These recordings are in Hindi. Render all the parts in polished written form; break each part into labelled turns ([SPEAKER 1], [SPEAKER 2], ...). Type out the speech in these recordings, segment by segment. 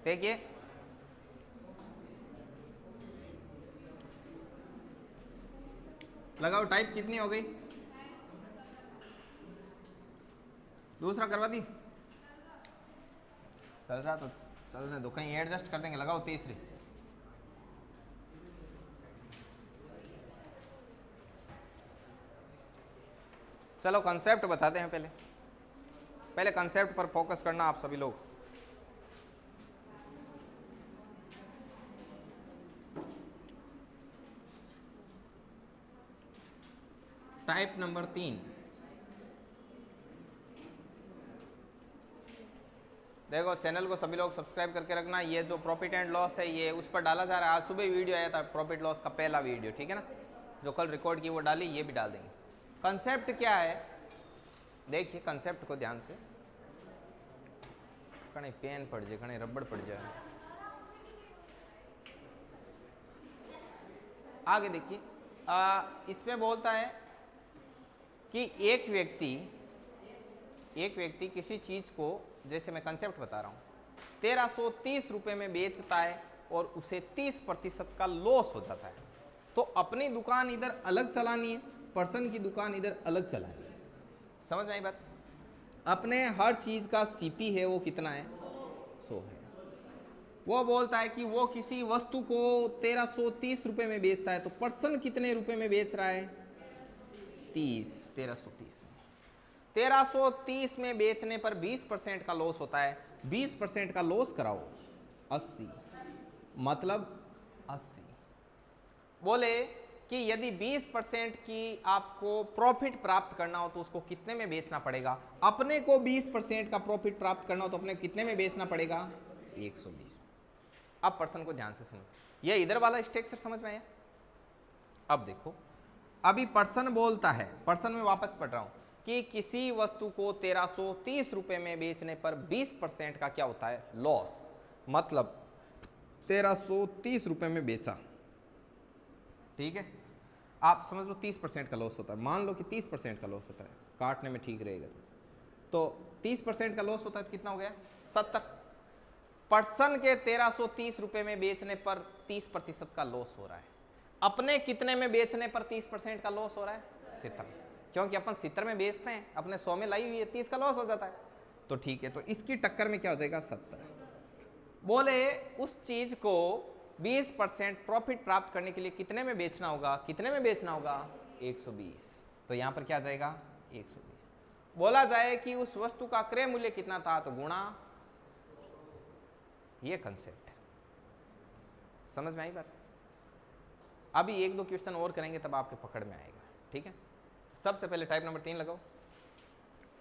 [SPEAKER 1] देखिए लगाओ टाइप कितनी हो गई, दूसरा करवा दी, चल रहा तो चलने दो, कहीं एडजस्ट कर देंगे, लगाओ तीसरी। चलो कंसेप्ट बताते हैं, पहले कंसेप्ट पर फोकस करना आप सभी लोग। टाइप नंबर 3, देखो चैनल को सभी लोग सब्सक्राइब करके रखना। ये जो प्रॉफिट एंड लॉस है ये उस पर डाला जा रहा है, आज सुबह वीडियो आया था प्रॉफिट लॉस का पहला वीडियो, ठीक है ना, जो कल रिकॉर्ड की वो डाली, ये भी डाल देंगे। कंसेप्ट क्या है, देखिए कंसेप्ट को ध्यान से, कहीं पेन पड़ जाए, कहीं रबड़ पड़ जाए, आगे देखिए। इसमें बोलता है कि एक व्यक्ति किसी चीज को, जैसे मैं कंसेप्ट बता रहा हूं, 1330 रुपए में बेचता है और उसे 30% का लॉस हो जाता है, तो अपनी दुकान इधर अलग चलानी है, पर्सन की दुकान इधर अलग चलानी है। समझ में आई बात? अपने हर चीज का सीपी है वो कितना है, 100 है। वो बोलता है कि वो किसी वस्तु को 1330 रुपए में बेचता है, तो पर्सन कितने रुपए में बेच रहा है, 1330 में। 1330 में बेचने पर 20% का लॉस होता है, 20% का लॉस कराओ 80, मतलब 80। बोले कि यदि 20% की आपको प्रॉफिट प्राप्त करना हो तो उसको कितने में बेचना पड़ेगा, अपने को 20% का प्रॉफिट प्राप्त करना हो तो अपने कितने में बेचना पड़ेगा, 120। अब पर्सन को ध्यान से समझ, ये इधर वाला स्ट्रक्चर समझ में आया? अब देखो, अभी पर्सन बोलता है, पर्सन में वापस पढ़ रहा हूं कि किसी वस्तु को 1330 रुपए में बेचने पर 20% का क्या होता है, लॉस, मतलब 1330 रुपए में बेचा, ठीक है, आप समझ लो 30% का लॉस होता है, मान लो कि 30% का लॉस होता है, काटने में ठीक रहेगा तो 30% का लॉस होता है तो कितना हो गया, 70। पर्सन के 1330 रुपए में बेचने पर 30% का लॉस हो रहा है, अपने कितने में बेचने पर 30% का लॉस हो रहा है, 70, क्योंकि अपन 70 में बेचते हैं, अपने 100 में लाई हुई है, 30 का लॉस हो जाता है, तो ठीक है, तो इसकी टक्कर में क्या हो जाएगा, 70। बोले उस चीज को 20% प्रॉफिट प्राप्त करने के लिए कितने में बेचना होगा, कितने में बेचना होगा, 120, तो यहां पर क्या आ जाएगा, 120। बोला जाए कि उस वस्तु का क्रय मूल्य कितना था, तो गुणा, ये कंसेप्ट है, समझ में आई बात? अभी एक दो क्वेश्चन और करेंगे तब आपके पकड़ में आएगा, ठीक है। सबसे पहले टाइप नंबर 3 लगाओ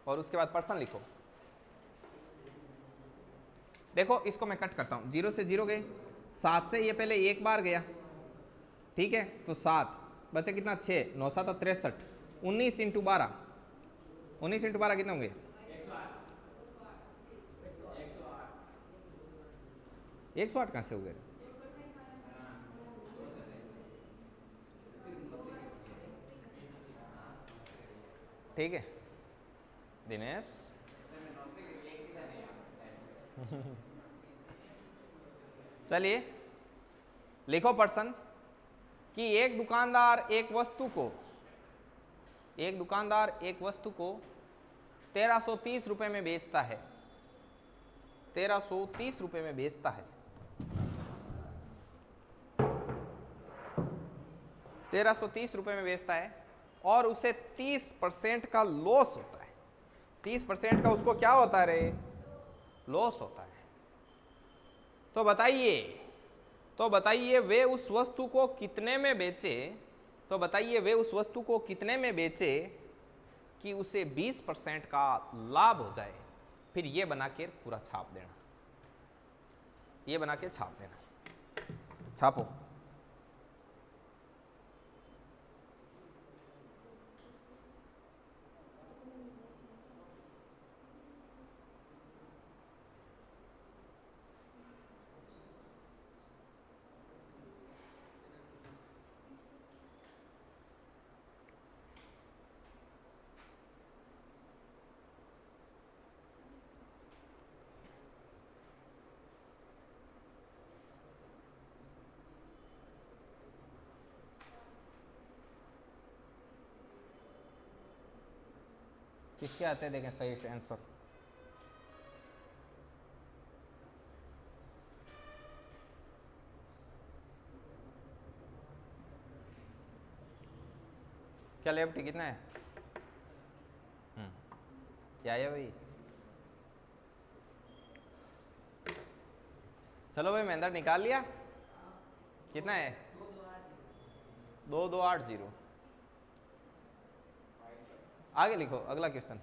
[SPEAKER 1] और उसके बाद पर्सन लिखो। देखो इसको मैं कट करता हूं, 0 से 0 गए, 7 से ये पहले एक बार गया, ठीक है, तो 7 बचे कितना, 6, 9 7 63, 19 इंटू 12, 19 इंटू 12 कितने होंगे, 108 कहां से हो गए, ठीक है दिनेश। चलिए लिखो पर्सन कि एक दुकानदार एक वस्तु को 1330 रुपए में बेचता है, 1330 रुपए में बेचता है, 1330 रुपए में बेचता है और उसे 30% का लॉस होता है, 30% का उसको क्या होता है रे, लॉस होता है। तो बताइए वे उस वस्तु को कितने में बेचे, तो बताइए वे उस वस्तु को कितने में बेचे कि उसे 20% का लाभ हो जाए, फिर ये बना के पूरा छाप देना, ये बना के छाप देना, छापो। किसके आते हैं देखें सही आंसर। क्या लेफ्टी कितना है? क्या है भाई? चलो भाई महेंद्र निकाल लिया। कितना है? 2280। आगे लिखो अगला क्वेश्चन।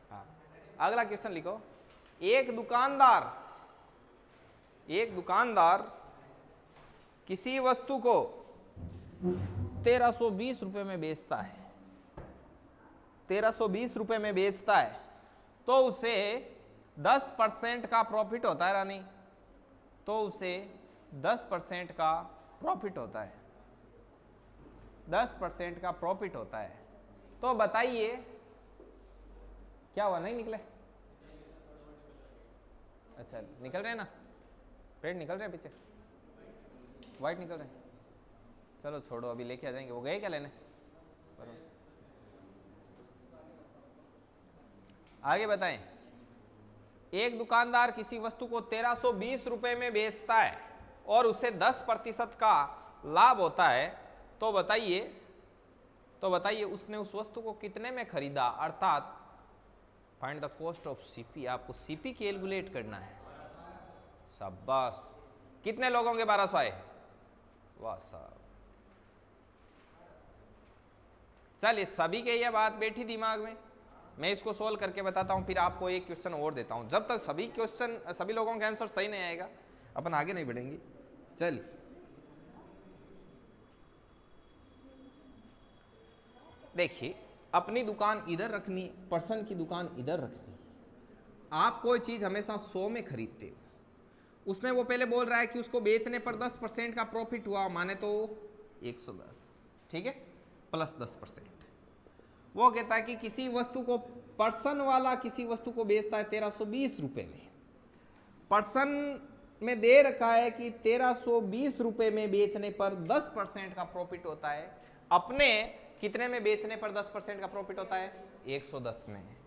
[SPEAKER 1] हाँ अगला क्वेश्चन लिखो। एक दुकानदार किसी वस्तु को 1320 रुपए में बेचता है, 1320 रुपए में बेचता है, तो उसे 10% का प्रॉफिट होता है रानी, तो उसे 10% का प्रॉफिट होता है, 10% का प्रॉफिट होता है। तो बताइए क्या हुआ? नहीं निकले? अच्छा निकल रहे हैं ना, रेड निकल रहे हैं, पीछे व्हाइट निकल रहे हैं। चलो छोड़ो अभी लेके आ जाएंगे। वो गए क्या लेने? आगे बताएं। एक दुकानदार किसी वस्तु को 1320 रुपए में बेचता है और उसे 10% का लाभ होता है, तो बताइए उसने उस वस्तु को कितने में खरीदा, अर्थात find the cost of CP. आपको सीपी कैलकुलेट करना है। शाबाश। कितने लोगों के 1200 आए? वाह साहब। चलिए सभी के ये बात बैठी दिमाग में। मैं इसको सोल्व करके बताता हूं, फिर आपको एक क्वेश्चन और देता हूं। जब तक सभी लोगों का आंसर सही नहीं आएगा अपन आगे नहीं बढ़ेंगे। चलिए देखिए, अपनी दुकान इधर रखनी है, पर्सन की दुकान इधर रखनी है। आप कोई चीज हमेशा 100 में खरीदते हो, उसने वो पहले बोल रहा है कि उसको बेचने पर 10% का प्रॉफिट हुआ, माने तो 110, ठीक है, प्लस 10%। वो कहता है कि किसी वस्तु को पर्सन वाला किसी वस्तु को बेचता है 1320 रुपए में। पर्सन में दे रखा है कि 1320 रुपए में बेचने पर 10% का प्रॉफिट होता है। अपने कितने में बेचने पर 10% का प्रॉफिट होता है? 110 में,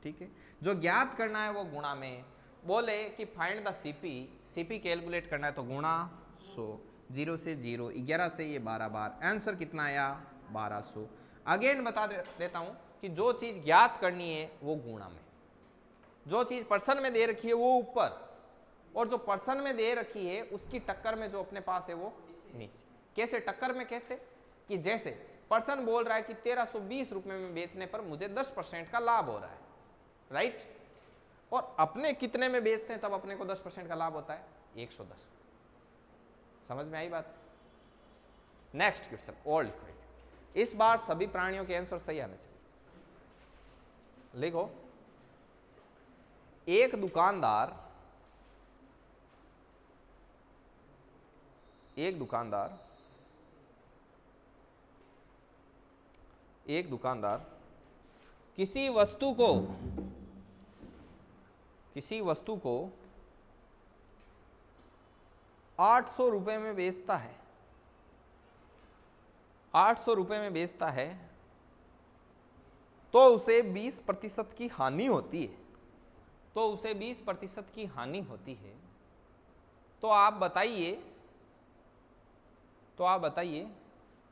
[SPEAKER 1] ठीक है। जो ज्ञात करना है वो गुणा में। बोले कि फाइंड द सीपी कैलकुलेट करना है तो गुणा 100, 0 से 0, 11 से ये 12 बार, आंसर कितना आया? 1200। अगेन बता देता हूं कि जो चीज ज्ञात करनी है वो गुणा में, जो चीज पर्सन में दे रखी है वो ऊपर, और जो पर्सन में दे रखी है उसकी टक्कर में जो अपने पास है वो नीचे। कैसे टक्कर में? कैसे कि जैसे पर्सन बोल रहा है कि 1320 रुपए में बेचने पर मुझे 10% का लाभ हो रहा है, राइट, और अपने कितने में बेचते हैं तब अपने को 10% का लाभ होता है? 110। समझ में आई बात? नेक्स्ट क्वेश्चन और लिखो। इस बार सभी प्राणियों के आंसर सही आने चाहिए। लिखो, एक दुकानदार किसी वस्तु को 800 रुपए में बेचता है, 800 रुपए में बेचता है, तो उसे 20% की हानि होती है, तो उसे 20% की हानि होती है। तो आप बताइए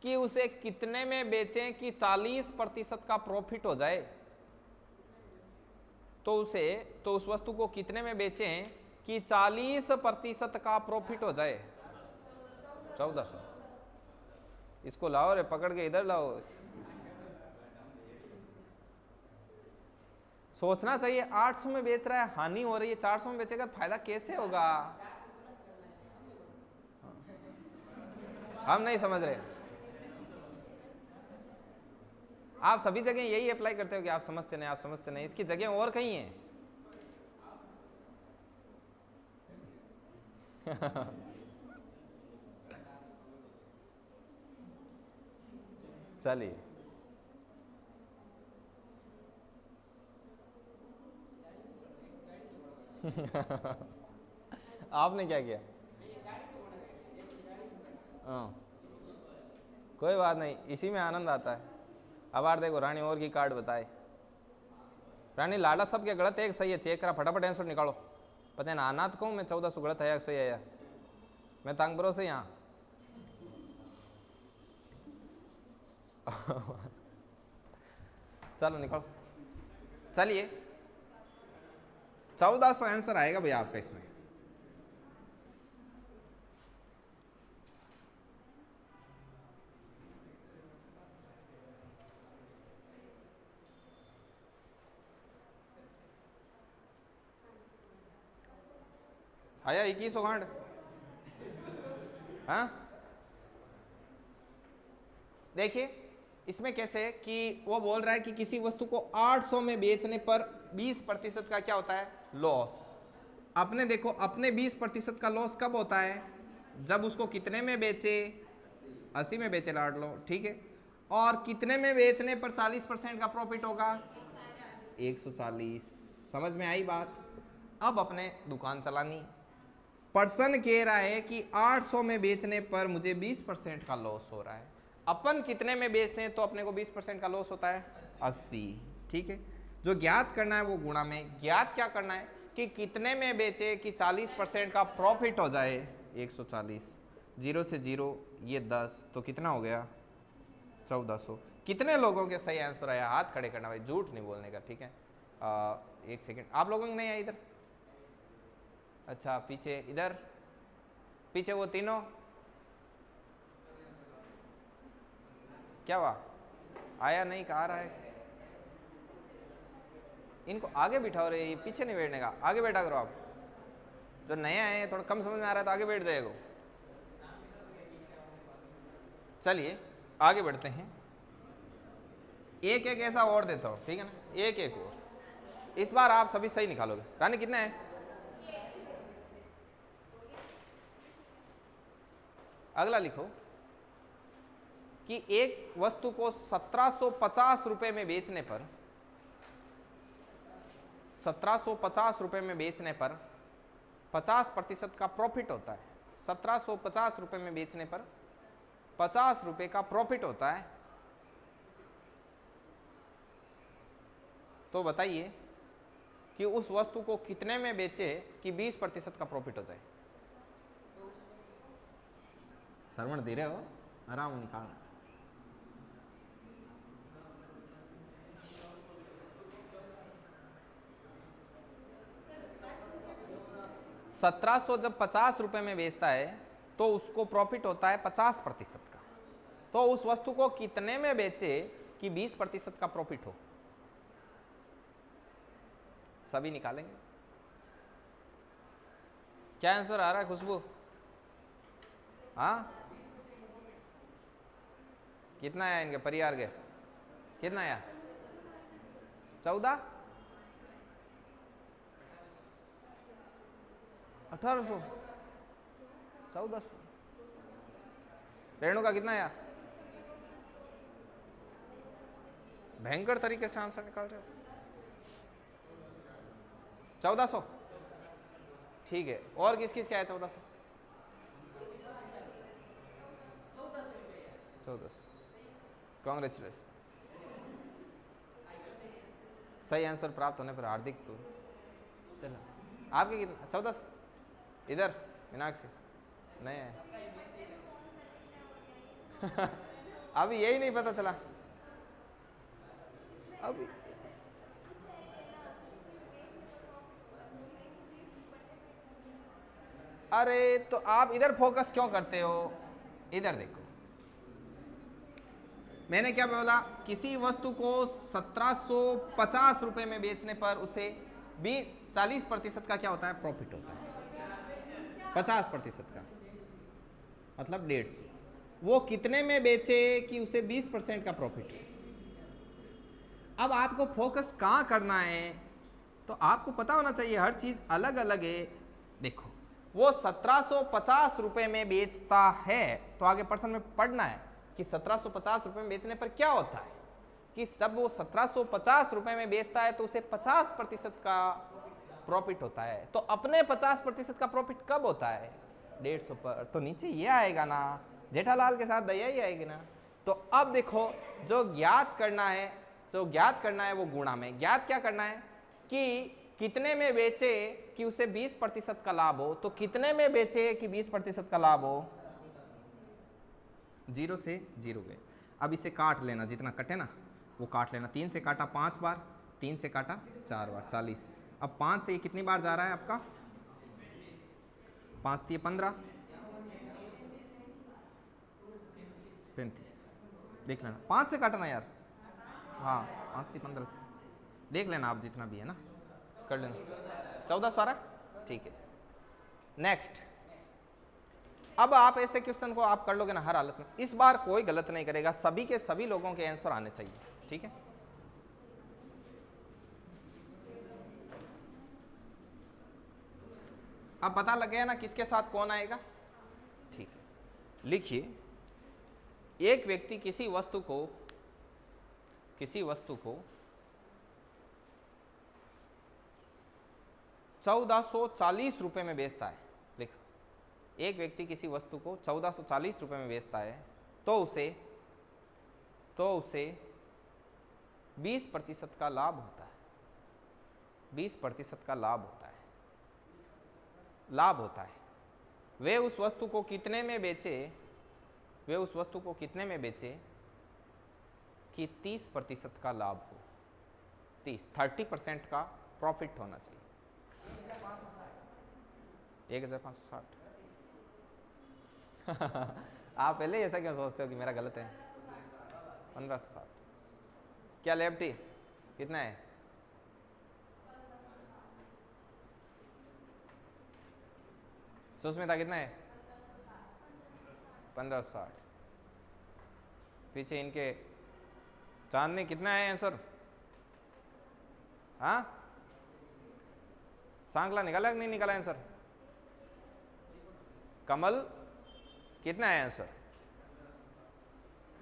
[SPEAKER 1] कि उसे कितने में बेचें कि 40% का प्रॉफिट हो जाए। तो उस वस्तु को कितने में बेचें कि 40% का प्रॉफिट हो जाए? 1400। इसको लाओ रे, पकड़ के इधर लाओ। सोचना चाहिए, 800 में बेच रहा है, हानि हो रही है, 400 में बेचेगा तो फायदा कैसे होगा? हम नहीं समझ रहे। आप सभी जगह यही अप्लाई करते हो कि आप समझते नहीं, इसकी जगह और कहीं है। चलिए आपने क्या किया? हाँ कोई बात नहीं, इसी में आनंद आता है। अब आर देखो रानी और की कार्ड बताए। रानी लाडा सब के गलत है एक सही है, चेक करा फटाफट आंसर निकालो। पता ना आना तो कहूँ मैं 1400 गलत है या सही है, मैं तंग भरोसे यहाँ। चलो निकालो, चलिए 1400 आंसर आएगा भैया आपका इसमें। आया 2100 खंड। हाँ देखिए इसमें कैसे है कि वो बोल रहा है कि किसी वस्तु को 800 में बेचने पर 20% का क्या होता है, लॉस। अपने देखो अपने 20% का लॉस कब होता है, जब उसको कितने में बेचे, 80 में बेचे लाड लो, ठीक है। और कितने में बेचने पर 40% का प्रॉफिट होगा, 140। समझ में आई बात। अब अपने दुकान चलानी, पर्सन कह रहा है कि 800 में बेचने पर मुझे 20% का लॉस हो रहा है। अपन कितने में बेचते हैं तो अपने को 20% का लॉस होता है, 80, ठीक है। जो ज्ञात करना है वो गुणा में, ज्ञात क्या करना है कि कितने में बेचे कि 40% का प्रॉफिट हो जाए, 140। 0 से 0 ये 10 तो कितना हो गया, 1400। कितने लोगों के सही आंसर आया, हाथ खड़े करना भाई, झूठ नहीं बोलने का, ठीक है। एक सेकेंड, आप लोगों को नहीं आया इधर, अच्छा पीछे, इधर पीछे वो तीनों क्या हुआ, आया नहीं, कहाँ रहा है, इनको आगे बिठाओ रे, ये पीछे नहीं बैठने का, आगे बैठा करो आप। जो नए आए हैं थोड़ा कम समझ में आ रहा है तो आगे बैठ जाएगा। चलिए आगे बढ़ते हैं, एक एक ऐसा और देता हूँ, ठीक है ना, एक एक और। इस बार आप सभी सही निकालोगे। रानी कितने हैं, अगला लिखो कि एक वस्तु को 1750 रुपए में बेचने पर, 1750 रुपए में बेचने पर 50% का प्रॉफिट होता है। 1750 रुपए में बेचने पर 50 रुपए का प्रॉफिट होता है। तो बताइए कि उस वस्तु को कितने में बेचे कि 20% का प्रॉफिट हो जाए। श्रवण दे रहे हो, आराम निकालना। $1700 जब 50 रुपए में बेचता है तो उसको प्रॉफिट होता है 50% का। तो उस वस्तु को कितने में बेचे कि 20% का प्रॉफिट हो। सभी निकालेंगे। क्या आंसर आ रहा है खुशबू, हाँ कितना आया इनके परिवार के, कितना आया, 14, 1800, 1400। रेणु का कितना आया, भयंकर तरीके से आंसर निकाल रहे हो, 1400, ठीक है। और किस किस क्या है 1400, 1400, कांग्रेचुलेशन। सही आंसर प्राप्त होने पर हार्दिक तो चलो आपके कितना, 1400। इधर मीनाक्षी नहीं है अभी यही नहीं पता चला अभी। अरे तो आप इधर फोकस क्यों करते हो, इधर देखो। मैंने क्या बोला, किसी वस्तु को 1750 रुपए में बेचने पर उसे 40% का क्या होता है, प्रॉफिट होता है। 50% का मतलब 150। वो कितने में बेचे कि उसे 20% का प्रॉफिट है। अब आपको फोकस कहाँ करना है, तो आपको पता होना चाहिए हर चीज अलग अलग है। देखो वो 1750 रुपए में बेचता है, तो आगे पर्सन में पढ़ना है कि 1750 रुपए में बेचने पर क्या होता है, कि जब वो 1750 रुपए में बेचता है तो उसे 50% का प्रॉफिट होता है। तो अपने 50% का प्रॉफिट कब होता है, 150 पर। तो नीचे ये आएगा ना, जेठालाल के साथ दया ही आएगी ना। तो अब देखो जो ज्ञात करना है जो ज्ञात करना है वो गुणा में। ज्ञात क्या करना है कि कितने में बेचे कि उसे 20% का लाभ हो, तो कितने में बेचे कि 20% का लाभ हो, 0 से 0 गए। अब इसे काट लेना, जितना कटे ना वो काट लेना। 3 से काटा 5 बार, 3 से काटा 4 बार, 40। अब 5 से ये कितनी बार जा रहा है आपका, 5 ये 15, 35। देख लेना, 5 से काटना यार, हाँ 5 15, देख लेना आप जितना भी है ना, कर लेना। 14 12, ठीक है। नेक्स्ट, अब आप ऐसे क्वेश्चन को आप कर लोगे ना हर हालत में, इस बार कोई गलत नहीं करेगा, सभी के सभी लोगों के आंसर आने चाहिए, ठीक है। अब पता लग गया ना किसके साथ कौन आएगा, ठीक है। लिखिए, एक व्यक्ति किसी वस्तु को 1440 रुपए में बेचता है। लिखो, एक व्यक्ति किसी वस्तु को 1440 रुपए में बेचता है, तो उसे 20% का लाभ होता है। 20% का लाभ होता है। वे उस वस्तु को कितने में बेचे कि 30% का लाभ हो, 30% का प्रॉफिट होना चाहिए। 1560। आप पहले ऐसा क्यों सोचते हो कि मेरा गलत है? 1560। क्या लेफ्टी कितना है? सुस्मिता कितना है? 1560। पीछे इनके चांदनी कितना है आंसर? हाँ, सांकला निकाला कि नहीं निकाला आंसर? कमल कितना है आंसर?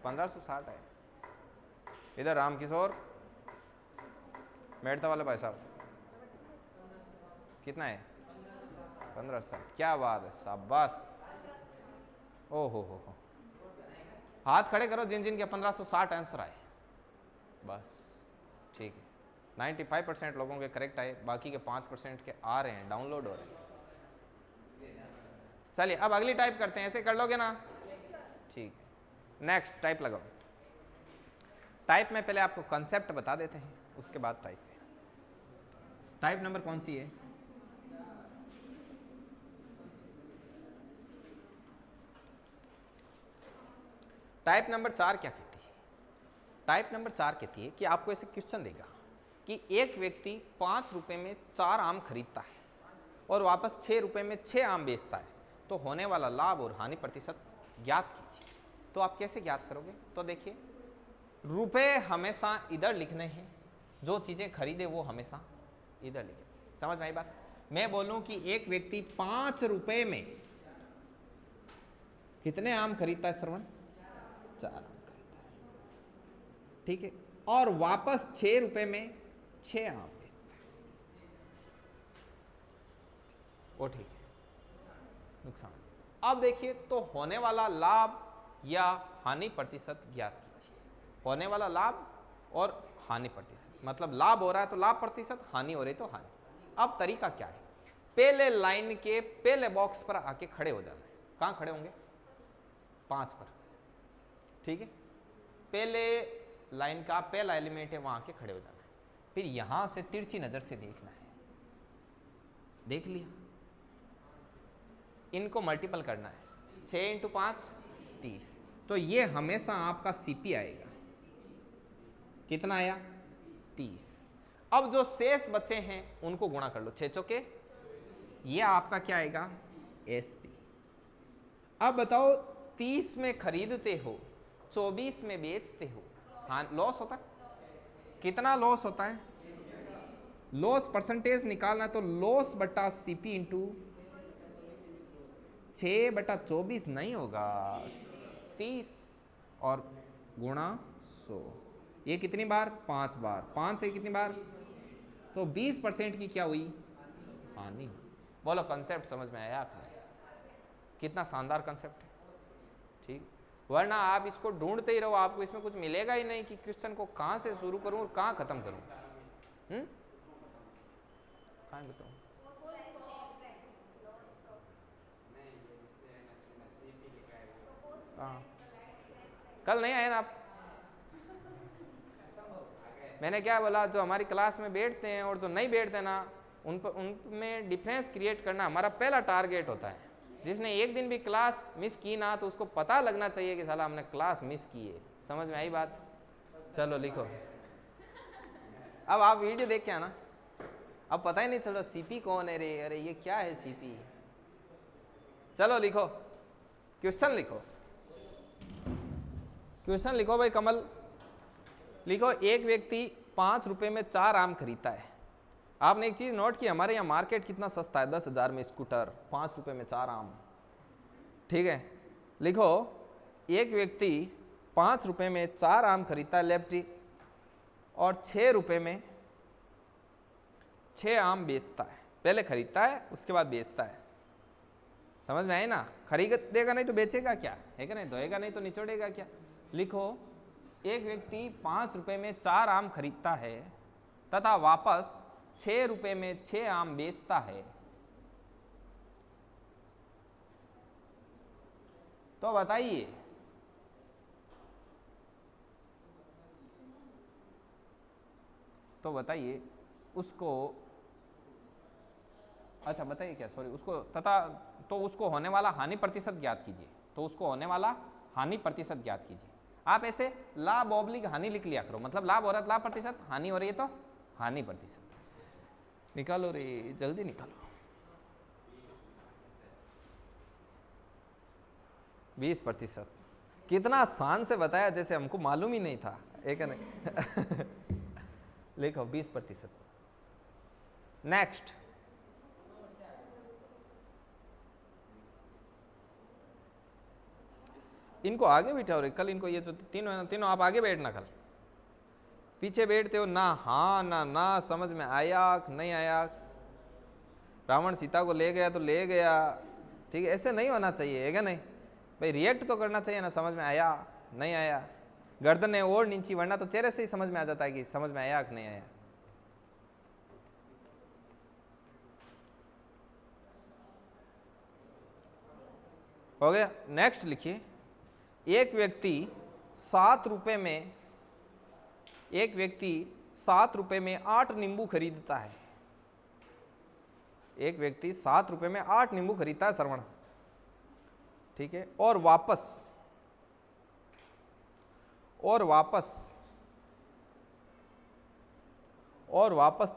[SPEAKER 1] 1560 है। इधर रामकिशोर मेड़ता वाले भाई साहब कितना है? 1560। क्या बात है, शाबाश। ओ हो, हाथ खड़े करो जिन जिन के 1560 आंसर आए, बस ठीक है। 95% लोगों के करेक्ट आए, बाकी के 5% के आ रहे हैं, डाउनलोड हो रहे हैं। चलिए अब अगली टाइप करते हैं, ऐसे कर लोगे ना, ठीक है। नेक्स्ट टाइप लगाओ। टाइप में पहले आपको कंसेप्ट बता देते हैं, उसके बाद टाइप। टाइप नंबर कौन सी है? टाइप नंबर 4 क्या कहती है? टाइप नंबर 4 कहती है कि आपको ऐसे क्वेश्चन देगा कि एक व्यक्ति 5 रुपए में 4 आम खरीदता है और वापस 6 रुपए में 6 आम बेचता है, तो होने वाला लाभ और हानि प्रतिशत ज्ञात कीजिए। तो आप कैसे ज्ञात करोगे? तो देखिए, रुपए हमेशा इधर लिखने हैं, जो चीजें खरीदे वो हमेशा इधर लिखे। समझ में आई बात? मैं बोलूं कि एक व्यक्ति 5 रुपए में कितने आम खरीदता है श्रवण? 4 आम खरीदता है, ठीक है, और वापस 6 रुपए में 6 आम बेचता है, वो ठीक है। नुकसान। अब देखिए, तो होने वाला लाभ या हानि प्रतिशत ज्ञात कीजिए। होने वाला लाभ और हानि प्रतिशत, मतलब लाभ हो रहा है तो लाभ प्रतिशत, हानि हो रही तो हानि। अब तरीका क्या है? पहले लाइन के पहले बॉक्स पर आके खड़े हो जाना है। कहां खड़े होंगे? 5 पर, ठीक है। पहले लाइन का पहला एलिमेंट है, वहां आके खड़े हो जाना है। फिर यहां से तिरछी नजर से देखना है। देख लिया, इनको मल्टीपल करना है। 6 × 5 30, तो ये हमेशा आपका सीपी आएगा। कितना आया? 30। अब जो शेष बचे हैं उनको गुणा कर लो, 6 चौके, ये आपका क्या आएगा? एसपी। अब बताओ, 30 में खरीदते हो, 24 में बेचते हो, हाँ लॉस होता है। कितना लॉस होता है? लॉस परसेंटेज निकालना है तो लॉस बटा सीपी इंटू 6/24 नहीं होगा, 30 और गुणा 100। ये कितनी बार? 5 बार। 5 से कितनी बार? तो 20% की क्या हुई? हानि। बोलो, कंसेप्ट समझ में आया आपने? कितना शानदार कंसेप्ट है, ठीक। वरना आप इसको ढूंढते ही रहो, आपको इसमें कुछ मिलेगा ही नहीं कि क्वेश्चन को कहाँ से शुरू करूं और कहाँ खत्म करूं। कहाँ बताऊं? हाँ, कल नहीं आए ना आप? मैंने क्या बोला, जो हमारी क्लास में बैठते हैं और जो नहीं बैठते ना, उनमें डिफरेंस क्रिएट करना हमारा पहला टारगेट होता है। जिसने एक दिन भी क्लास मिस की ना, तो उसको पता लगना चाहिए कि साला हमने क्लास मिस की है। समझ में आई बात? चलो लिखो। अब आप वीडियो देख के आना, अब पता ही नहीं चल रहा सीपी कौन है रे, अरे ये क्या है सीपी। चलो लिखो, क्वेश्चन लिखो, क्वेश्चन लिखो भाई कमल। लिखो, एक व्यक्ति 5 रुपए में 4 आम खरीदता है। आपने एक चीज नोट की, हमारे यहाँ मार्केट कितना सस्ता है, 10,000 में स्कूटर, 5 रुपए में 4 आम। ठीक है, लिखो एक व्यक्ति 5 रुपए में 4 आम खरीदता है लेफ्टी, और 6 रुपए में 6 आम बेचता है। पहले खरीदता है उसके बाद बेचता है। समझ में आई ना? खरीद देगा नहीं तो बेचेगा क्या, है कि नहीं? धोएगा नहीं तो निचोड़ेगा क्या? लिखो, एक व्यक्ति 5 रुपए में 4 आम खरीदता है तथा वापस 6 रुपए में 6 आम बेचता है, तो बताइए उसको, अच्छा बताइए क्या, सॉरी, उसको तथा, तो उसको होने वाला हानि प्रतिशत ज्ञात कीजिए। तो उसको होने वाला हानि प्रतिशत ज्ञात कीजिए। आप ऐसे लाभ ऑब्लिक हानि लिख लिया करो, मतलब लाभ हो रहा है लाभ प्रतिशत, हानि हो रही है तो हानि प्रतिशत। निकालो रे, जल्दी निकालो। 20%। कितना आसान से बताया, जैसे हमको मालूम ही नहीं था, एक नहीं। लिखो 20%। नेक्स्ट, इनको आगे बिठाओ रे। कल इनको, ये जो तीनों है ना, तीनों आप आगे बैठना, कल पीछे बैठते हो ना। हाँ ना ना, समझ में आया नहीं आया? रावण सीता को ले गया तो ले गया, ठीक है, ऐसे नहीं होना चाहिए, है क्या नहीं भाई? रिएक्ट तो करना चाहिए ना, समझ में आया नहीं आया? गर्दन है और नीची, वरना तो चेहरे से ही समझ में आ जाता है कि समझ में आया कि नहीं आया। हो गया? नेक्स्ट लिखिए, एक व्यक्ति 7 रुपए में 8 नींबू खरीदता है। एक व्यक्ति 7 रुपए में 8 नींबू खरीदता है, श्रवण, ठीक है, और वापस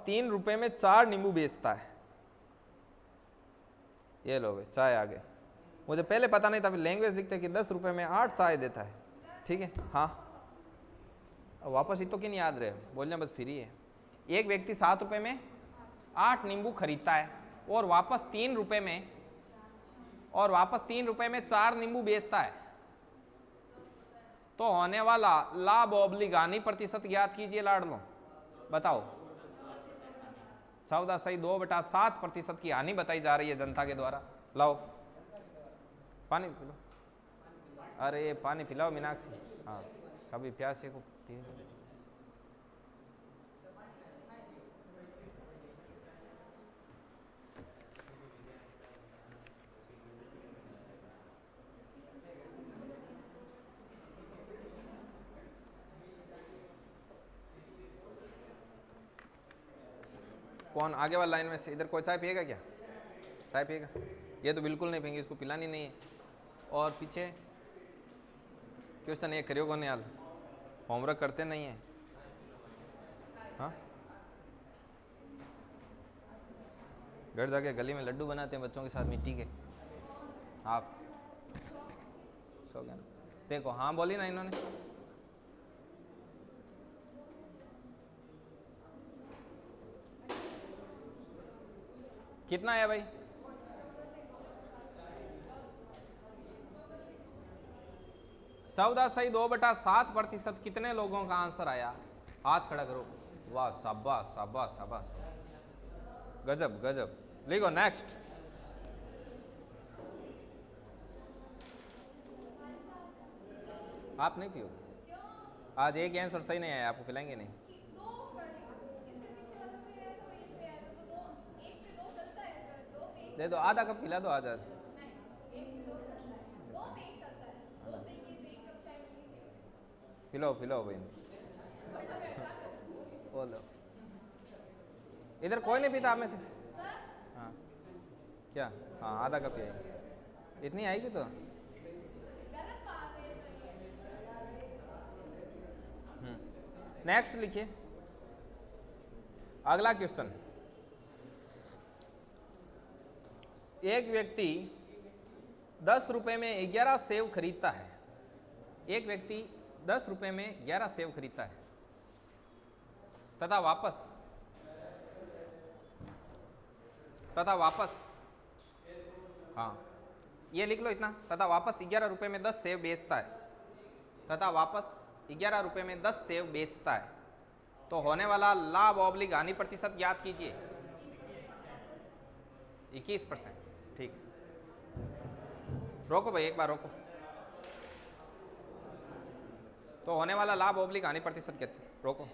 [SPEAKER 1] 3 रुपए में 4 नींबू बेचता है। ये लो भाई, चाय आ गए। मुझे पहले पता नहीं था, लैंग्वेज लिखते कि 10 रुपए में 8 चाय देता है, ठीक है। हाँ, वापस ही तो क्यों नहीं याद रहे, बोलना बस फ्री है। एक व्यक्ति 7 रुपए में 8 नींबू खरीदता है और वापस 3 रुपए में 4 नींबू बेचता है, तो होने वाला लाभ ऑब्लिक हानि प्रतिशत ज्ञात कीजिए लाडलो। बताओ, 14/2/7% की हानि बताई जा रही है जनता के द्वारा। लाओ पानी पिलो, अरे पानी पिलाओ मीनाक्षी। हाँ, कभी प्यासे को कौन आगे वाला लाइन में से? इधर कोई चाय पिएगा क्या? चाय पिएगा? ये तो बिल्कुल नहीं पिएंगे, इसको पिलानी नहीं है। और पीछे क्वेश्चन ये करियो कौन यार, होमवर्क करते नहीं है? हाँ, घर जाके गली में लड्डू बनाते हैं बच्चों के साथ मिट्टी के। आप सो गया ना? देखो, हाँ बोली ना इन्होंने। कितना है भाई? 14/2/7% कितने लोगों का आंसर आया? हाथ खड़ा करो। वाह, शाबाश शाबाश शाबाश, गजब गजब। लिखो नेक्स्ट। आप नहीं पियोगे? आज एक आंसर सही नहीं आया, आपको पिलाएंगे नहीं। दे दो, आधा कप पिला दो आज। पिलाओ पिलाओ बहन। बोलो, इधर कोई नहीं पीता आप में से? हाँ क्या? हाँ आधा कप ही आएगी, इतनी आएगी तो। नेक्स्ट लिखिए, अगला क्वेश्चन। एक व्यक्ति 10 रुपए में 11 सेव खरीदता है। एक व्यक्ति 10 रुपए में 11 सेव खरीदता है तथा वापस हाँ ये लिख लो इतना, तथा वापस 11 रुपए में 10 सेव बेचता है। तथा वापस 11 रुपए में 10 सेव बेचता है तो होने वाला लाभ ऑब्लिक हानि प्रतिशत याद कीजिए। 21%। ठीक, रोको भाई, एक बार रोको। तो होने वाला लाभ ऑब्लिक हानि प्रतिशत क्या? रोको।